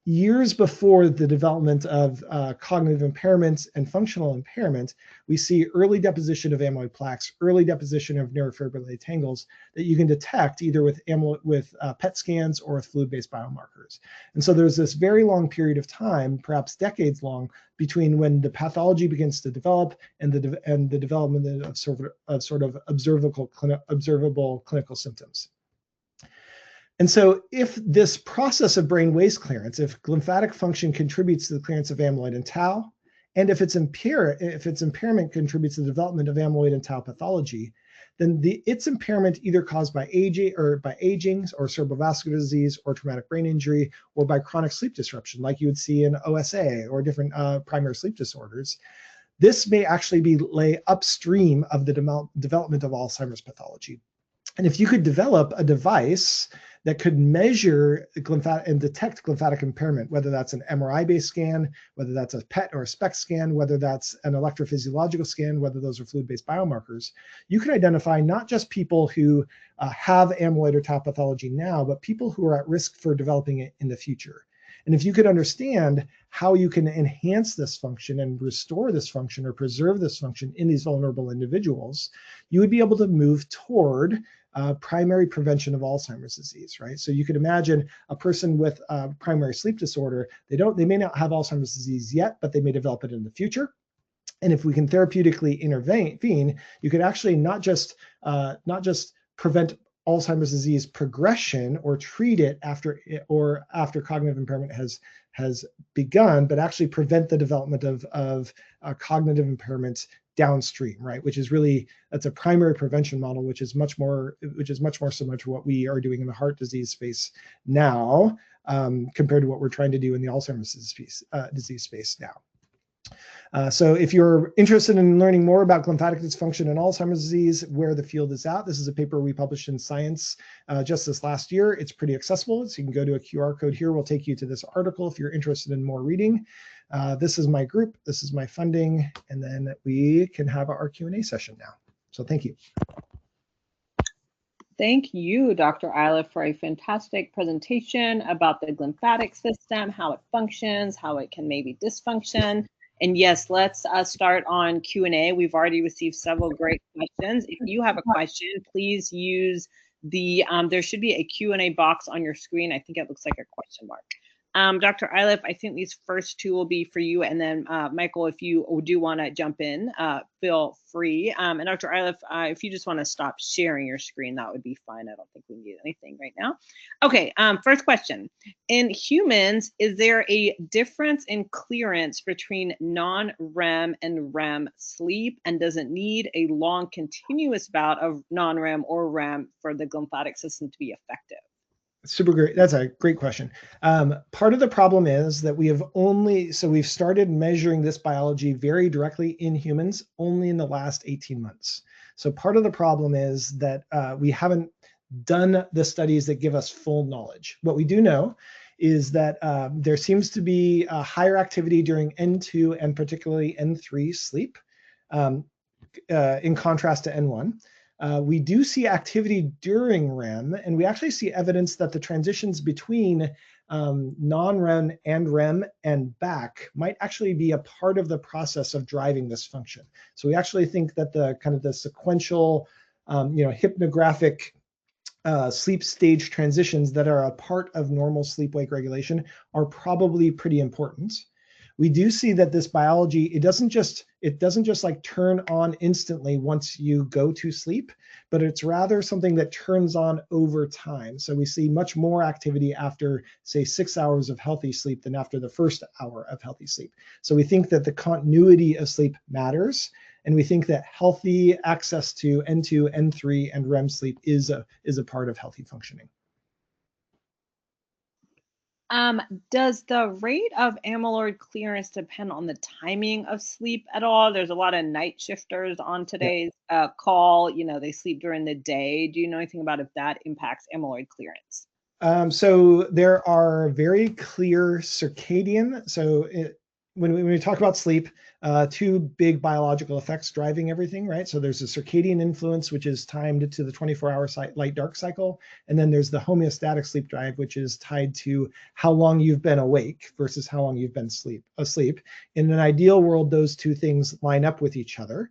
Years before the development of cognitive impairment and functional impairment, we see early deposition of amyloid plaques, early deposition of neurofibrillary tangles that you can detect either with PET scans or with fluid-based biomarkers. And so there's this very long period of time, perhaps decades long, between when the pathology begins to develop and the development of sort of observable clinical symptoms. And so if this process of brain waste clearance, if glymphatic function contributes to the clearance of amyloid and tau, and if its impairment contributes to the development of amyloid and tau pathology, then its impairment either caused by aging or cerebrovascular disease or traumatic brain injury or by chronic sleep disruption, like you would see in OSA or different primary sleep disorders, this may actually lay upstream of the development of Alzheimer's pathology. And if you could develop a device that could measure and detect glymphatic impairment, whether that's an MRI-based scan, whether that's a PET or a SPECT scan, whether that's an electrophysiological scan, whether those are fluid-based biomarkers, you can identify not just people who have amyloid or tau pathology now, but people who are at risk for developing it in the future. And if you could understand how you can enhance this function and restore this function or preserve this function in these vulnerable individuals, you would be able to move toward primary prevention of Alzheimer's disease, right? So you could imagine a person with primary sleep disorder, they may not have Alzheimer's disease yet, but they may develop it in the future. And if we can therapeutically intervene, you could actually not just prevent Alzheimer's disease progression or treat it after cognitive impairment has begun, but actually prevent the development of cognitive impairments downstream, right? That's a primary prevention model, which is much more similar to what we are doing in the heart disease space now, compared to what we're trying to do in the Alzheimer's disease space now. So if you're interested in learning more about glymphatic dysfunction and Alzheimer's disease, where the field is at, this is a paper we published in Science just this last year. It's pretty accessible, so you can go to a QR code here. We'll take you to this article if you're interested in more reading. This is my group, this is my funding, and then we can have our Q&A session now. So thank you. Thank you, Dr. Iliff, for a fantastic presentation about the glymphatic system, how it functions, how it can maybe dysfunction. And yes, let's start on Q&A. We've already received several great questions. If you have a question, please use there should be a Q&A box on your screen. I think it looks like a question mark. Dr. Iliff, I think these first two will be for you. And then Michael, if you do want to jump in, feel free. And Dr. Iliff, if you just want to stop sharing your screen, that would be fine. I don't think we need anything right now. Okay, first question. In humans, is there a difference in clearance between non-REM and REM sleep? And does it need a long continuous bout of non-REM or REM for the glymphatic system to be effective? Super great. That's a great question. Part of the problem is that we've started measuring this biology very directly in humans only in the last 18 months. So part of the problem is that we haven't done the studies that give us full knowledge. What we do know is that there seems to be a higher activity during N2 and particularly N3 sleep. in contrast to N1. We do see activity during REM, and we actually see evidence that the transitions between non-REM and REM and back might actually be a part of the process of driving this function. So we actually think that the kind of the sequential, hypnographic sleep stage transitions that are a part of normal sleep-wake regulation are probably pretty important. We do see that this biology, it doesn't just like turn on instantly once you go to sleep, but it's rather something that turns on over time. So we see much more activity after, say, 6 hours of healthy sleep than after the first hour of healthy sleep. So we think that the continuity of sleep matters, and we think that healthy access to N2, N3, and REM sleep is a part of healthy functioning. Does the rate of amyloid clearance depend on the timing of sleep at all? There's a lot of night shifters on today's call. They sleep during the day. Do you know anything about if that impacts amyloid clearance? So there are very clear circadian. When we talk about sleep, two big biological effects driving everything, right? So there's a circadian influence, which is timed to the 24-hour light-dark cycle. And then there's the homeostatic sleep drive, which is tied to how long you've been awake versus how long you've been asleep. In an ideal world, those two things line up with each other.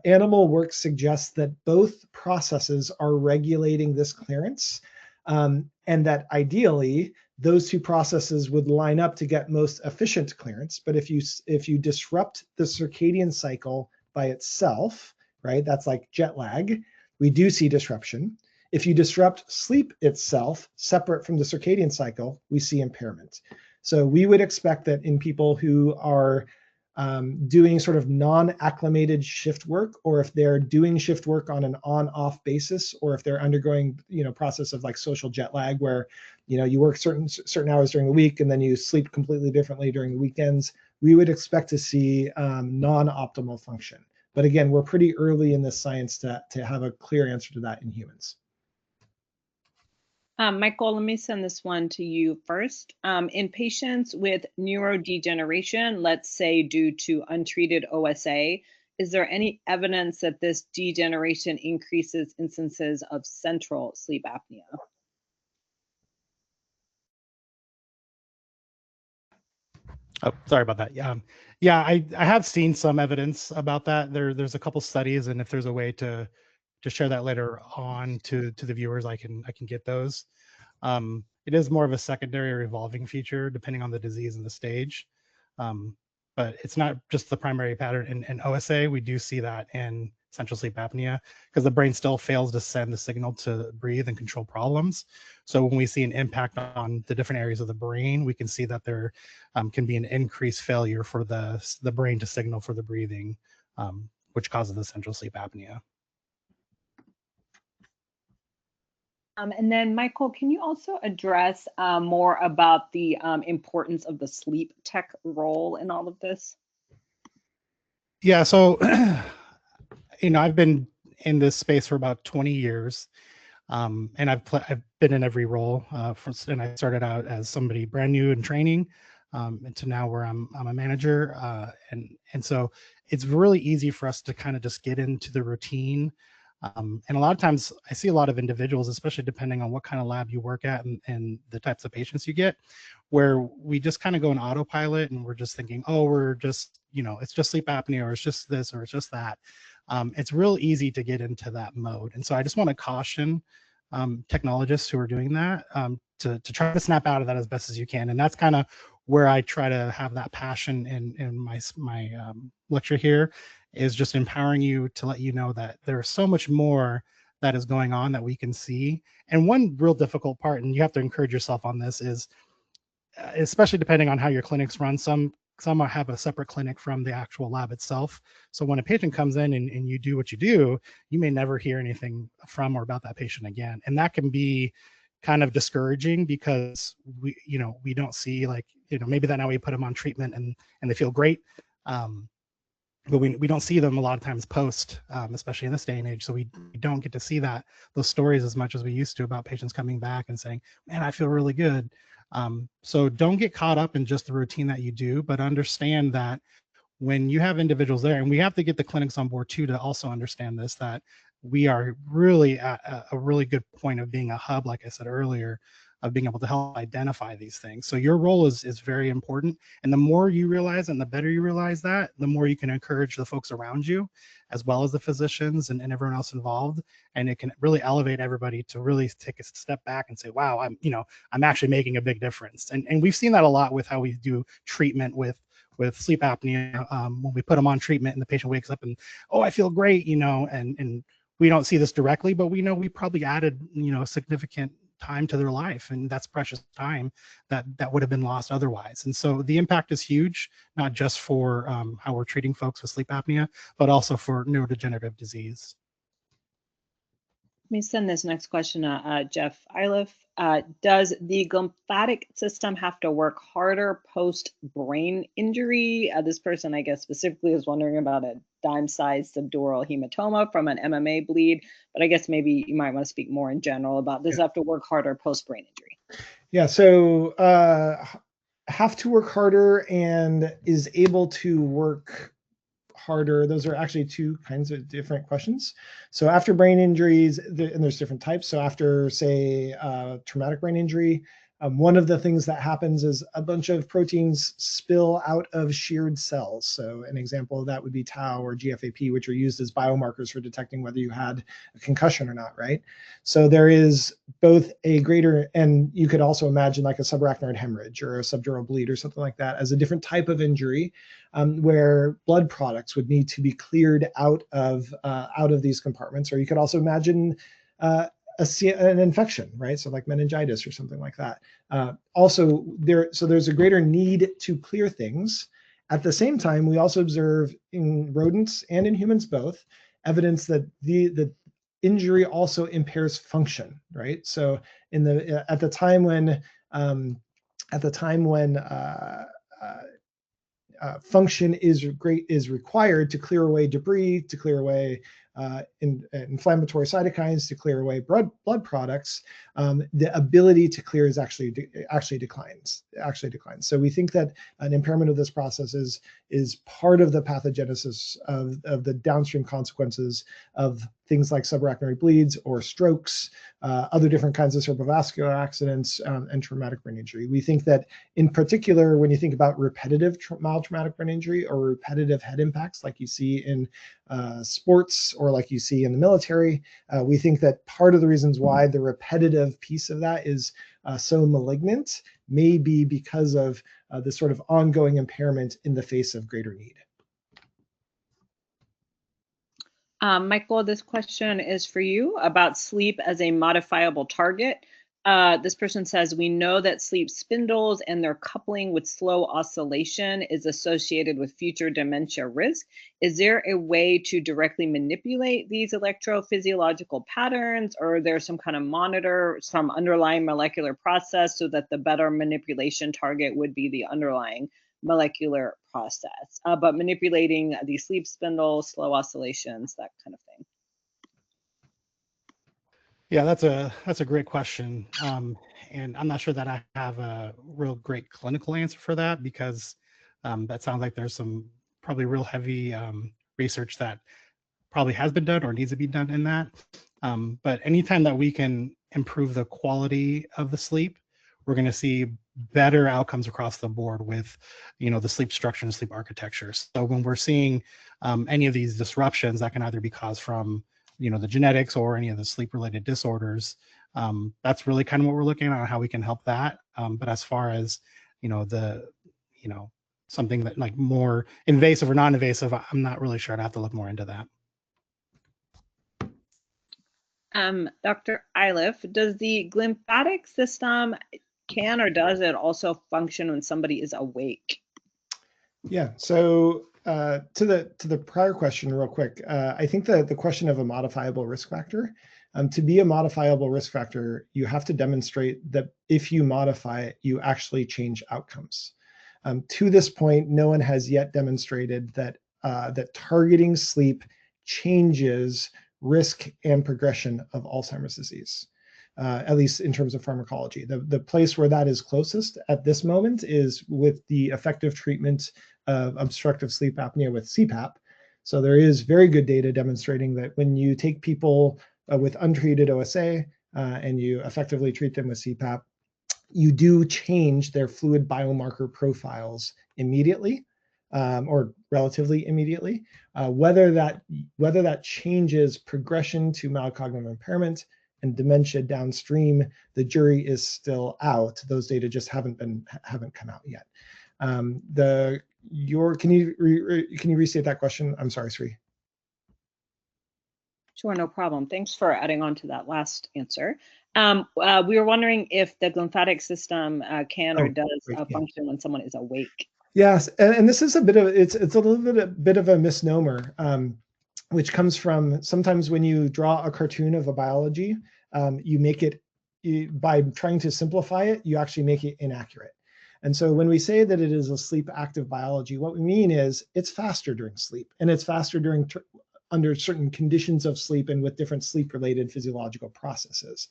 Animal work suggests that both processes are regulating this clearance, and that ideally, those two processes would line up to get most efficient clearance. But if you disrupt the circadian cycle by itself, right, that's like jet lag, we do see disruption. If you disrupt sleep itself, separate from the circadian cycle, we see impairment. So we would expect that in people who are doing sort of non-acclimated shift work, or if they're doing shift work on an on-off basis, or if they're undergoing process of like social jet lag, where you work certain hours during the week and then you sleep completely differently during the weekends, we would expect to see non-optimal function. But again, we're pretty early in this science to have a clear answer to that in humans. Michael, let me send this one to you first. In patients with neurodegeneration, let's say due to untreated OSA, is there any evidence that this degeneration increases instances of central sleep apnea? Oh, sorry about that. Yeah, I have seen some evidence about that. There's a couple studies, and if there's a way to share that later on to the viewers, I can get those. It is more of a secondary or evolving feature depending on the disease and the stage. But it's not just the primary pattern. In OSA, we do see that in central sleep apnea because the brain still fails to send the signal to breathe and control problems. So when we see an impact on the different areas of the brain, we can see that there can be an increased failure for the brain to signal for the breathing, which causes the central sleep apnea. And then, Michael, can you also address more about the importance of the sleep tech role in all of this? Yeah, so I've been in this space for about 20 years, and I've been in every role. And I started out as somebody brand new in training, and to now where I'm a manager, and so it's really easy for us to kind of just get into the routine. And a lot of times I see a lot of individuals, especially depending on what kind of lab you work at and the types of patients you get, where we just kind of go in autopilot and we're just thinking, oh, we're just, it's just sleep apnea, or it's just this, or it's just that. It's real easy to get into that mode. And so I just want to caution technologists who are doing that to try to snap out of that as best as you can. And that's kind of where I try to have that passion in my lecture here, is just empowering you to let you know that there's so much more that is going on that we can see. And one real difficult part, and you have to encourage yourself on this, is especially depending on how your clinics run, some have a separate clinic from the actual lab itself. So when a patient comes in and you do what you do, you may never hear anything from or about that patient again. And that can be kind of discouraging because we don't see, like, maybe that now we put them on treatment and they feel great. But we don't see them a lot of times post, especially in this day and age. So we don't get to see those stories as much as we used to about patients coming back and saying, man, I feel really good. So don't get caught up in just the routine that you do, but understand that when you have individuals there, and we have to get the clinics on board too to also understand this, that we are really at a really good point of being a hub, like I said earlier, of being able to help identify these things. So your role is very important. And the more you realize and the better you realize that, the more you can encourage the folks around you, as well as the physicians and everyone else involved. And it can really elevate everybody to really take a step back and say, wow, I'm actually making a big difference. And we've seen that a lot with how we do treatment with sleep apnea. When we put them on treatment and the patient wakes up and, oh, I feel great, and we don't see this directly, but we know we probably added, significant time to their life, and that's precious time that would have been lost otherwise. And so the impact is huge, not just for how we're treating folks with sleep apnea, but also for neurodegenerative disease. Let me send this next question to Jeff Iliff. Does the glymphatic system have to work harder post-brain injury? This person, I guess, specifically is wondering about a dime-sized subdural hematoma from an MMA bleed, but I guess maybe you might want to speak more in general about, does it have to work harder post-brain injury? Yeah, so have to work harder and is able to work harder. Those are actually two kinds of different questions. So after brain injuries, and there's different types. So after, say, traumatic brain injury, one of the things that happens is a bunch of proteins spill out of sheared cells. So an example of that would be tau or GFAP, which are used as biomarkers for detecting whether you had a concussion or not, right? So there is both a greater, and you could also imagine like a subarachnoid hemorrhage or a subdural bleed or something like that as a different type of injury, where blood products would need to be cleared out of these compartments. Or you could also imagine an infection, right? So like meningitis or something like that. Also, there's a greater need to clear things. At the same time, we also observe in rodents and in humans both evidence that the injury also impairs function, right? So at the time when function is required to clear away debris, to clear away inflammatory cytokines, to clear away blood products, the ability to clear is actually declines. So we think that an impairment of this process is part of the pathogenesis of the downstream consequences of things like subarachnoid bleeds or strokes, other different kinds of cerebrovascular accidents, and traumatic brain injury. We think that in particular, when you think about repetitive mild traumatic brain injury or repetitive head impacts like you see in sports or like you see in the military, we think that part of the reasons why the repetitive piece of that is so malignant may be because of the sort of ongoing impairment in the face of greater need. Michael, this question is for you about sleep as a modifiable target. This person says, we know that sleep spindles and their coupling with slow oscillation is associated with future dementia risk. Is there a way to directly manipulate these electrophysiological patterns, or is there some kind of monitor, some underlying molecular process so that the better manipulation target would be the underlying molecular process, but manipulating the sleep spindles, slow oscillations, that kind of thing? Yeah, that's a great question, and I'm not sure that I have a real great clinical answer for that, because that sounds like there's some probably real heavy research that probably has been done or needs to be done in that. But anytime that we can improve the quality of the sleep, we're going to see better outcomes across the board with, the sleep structure and sleep architecture. So when we're seeing any of these disruptions that can either be caused from, the genetics or any of the sleep related disorders, that's really kind of what we're looking at, how we can help that. But as far as, something that like more invasive or non-invasive, I'm not really sure. I'd have to look more into that. Dr. Iliff, does the glymphatic system can or does it also function when somebody is awake? Yeah, so to the prior question real quick, I think the question of a modifiable risk factor, to be a modifiable risk factor, you have to demonstrate that if you modify it, you actually change outcomes. To this point, no one has yet demonstrated that targeting sleep changes risk and progression of Alzheimer's disease, at least in terms of pharmacology. The place where that is closest at this moment is with the effective treatment of obstructive sleep apnea with CPAP. So there is very good data demonstrating that when you take people with untreated OSA and you effectively treat them with CPAP, you do change their fluid biomarker profiles immediately, or relatively immediately. Whether that changes progression to mild cognitive impairment and dementia downstream, the jury is still out. Those data just haven't come out yet. Can you restate that question? I'm sorry, Sri. Sure, no problem. Thanks for adding on to that last answer. We were wondering if the glymphatic system can or does function when someone is awake. Yes, and this is a bit of it's a little bit of a misnomer, which comes from sometimes when you draw a cartoon of a biology, you make it by trying to simplify it, you actually make it inaccurate. And so when we say that it is a sleep active biology, what we mean is it's faster during sleep, and it's faster during under certain conditions of sleep and with different sleep-related physiological processes.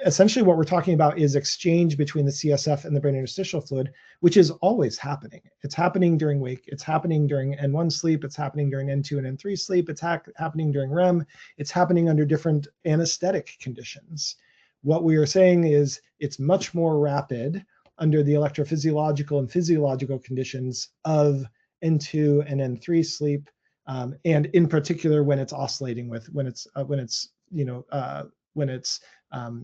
Essentially, what we're talking about is exchange between the CSF and the brain interstitial fluid, which is always happening. It's happening during wake. It's happening during N1 sleep. It's happening during N2 and N3 sleep. It's happening during REM. It's happening under different anesthetic conditions. What we are saying is it's much more rapid under the electrophysiological and physiological conditions of N2 and N3 sleep, and in particular when it's oscillating with when it's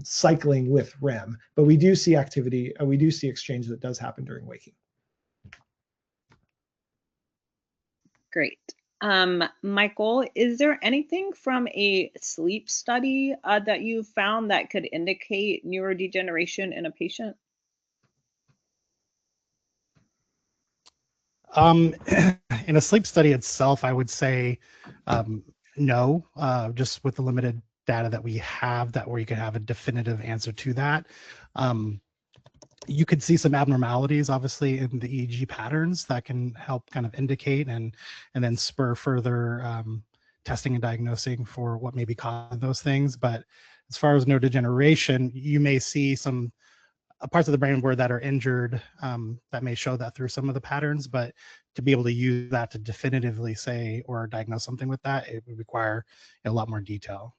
cycling with REM. But we do see activity, we do see exchange that does happen during waking. Great. Michael, is there anything from a sleep study that you found that could indicate neurodegeneration in a patient? In a sleep study itself, I would say no, just with the limited data that we have, that where you could have a definitive answer to that. You could see some abnormalities, obviously, in the EEG patterns that can help kind of indicate and then spur further testing and diagnosing for what may be causing those things. But as far as neurodegeneration, you may see some parts of the brain where that are injured that may show that through some of the patterns, but to be able to use that to definitively say or diagnose something with that, it would require a lot more detail.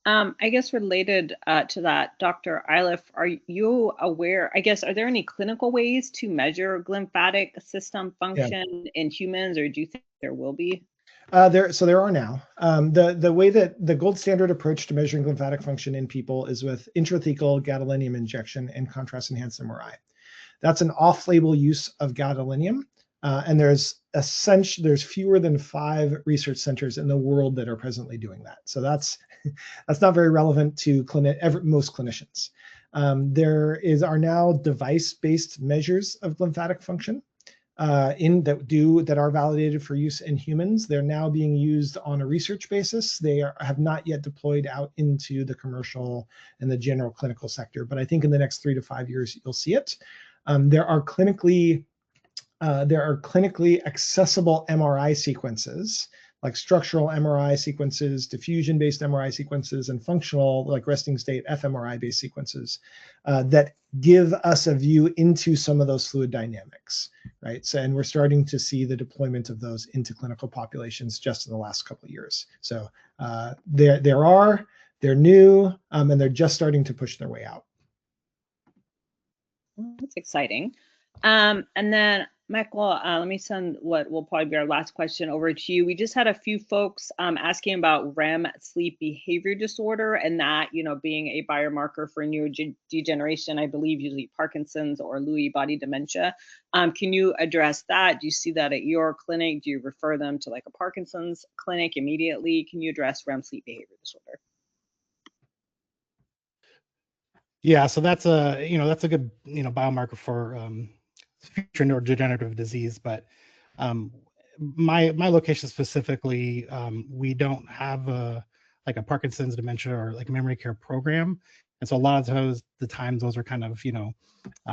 I guess related to that, Dr. Iliff, are you aware, I guess, are there any clinical ways to measure glymphatic system function in humans, or do you think there will be? There are now. The way that the gold standard approach to measuring glymphatic function in people is with intrathecal gadolinium injection and contrast-enhanced MRI. That's an off-label use of gadolinium, and there's fewer than 5 research centers in the world that are presently doing that. So that's not very relevant to most clinicians. There are now device-based measures of glymphatic function that are validated for use in humans. They're now being used on a research basis. They have not yet deployed out into the commercial and the general clinical sector, but I think in the next 3 to 5 years you'll see it. There are clinically accessible MRI sequences, like structural MRI sequences, diffusion-based MRI sequences, and functional, like resting state fMRI-based sequences that give us a view into some of those fluid dynamics, right? So, and we're starting to see the deployment of those into clinical populations just in the last couple of years. So they're new, and they're just starting to push their way out. That's exciting. And then Michael, let me send what will probably be our last question over to you. We just had a few folks asking about REM sleep behavior disorder, and that, being a biomarker for neurodegeneration, I believe usually Parkinson's or Lewy body dementia. Can you address that? Do you see that at your clinic? Do you refer them to like a Parkinson's clinic immediately? Can you address REM sleep behavior disorder? Yeah, so that's a good biomarker for future neurodegenerative disease. But my location specifically, we don't have a Parkinson's, dementia, or like memory care program, and so a lot of the times those are kind of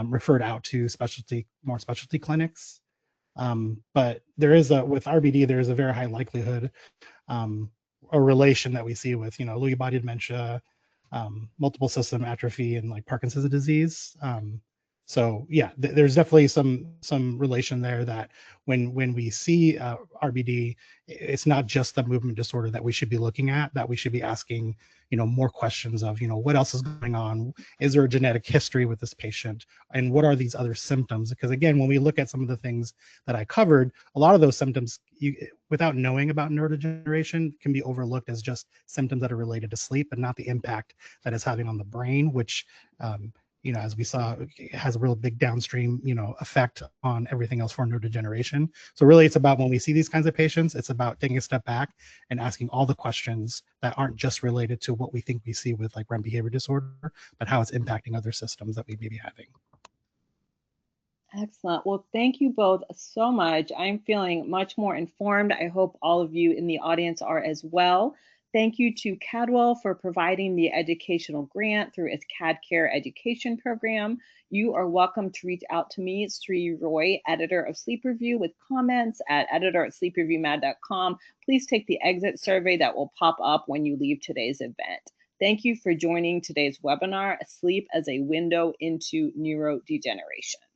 referred out to more specialty clinics. But there is with RBD, there is a very high likelihood a relation that we see with Lewy body dementia, multiple system atrophy, and like Parkinson's disease. So yeah, there's definitely some relation there that when we see RBD, it's not just the movement disorder that we should be looking at, that we should be asking, more questions of, what else is going on? Is there a genetic history with this patient? And what are these other symptoms? Because again, when we look at some of the things that I covered, a lot of those symptoms, without knowing about neurodegeneration, can be overlooked as just symptoms that are related to sleep and not the impact that it's having on the brain, which as we saw, it has a real big downstream, effect on everything else for neurodegeneration. So really, it's about when we see these kinds of patients, it's about taking a step back and asking all the questions that aren't just related to what we think we see with like REM behavior disorder, but how it's impacting other systems that we may be having. Excellent. Well, thank you both so much. I'm feeling much more informed. I hope all of you in the audience are as well. Thank you to Cadwell for providing the educational grant through its CADCare education program. You are welcome to reach out to me, Sri Roy, editor of Sleep Review, with comments at editor@sleepreviewmad.com. Please take the exit survey that will pop up when you leave today's event. Thank you for joining today's webinar, Sleep as a Window into Neurodegeneration.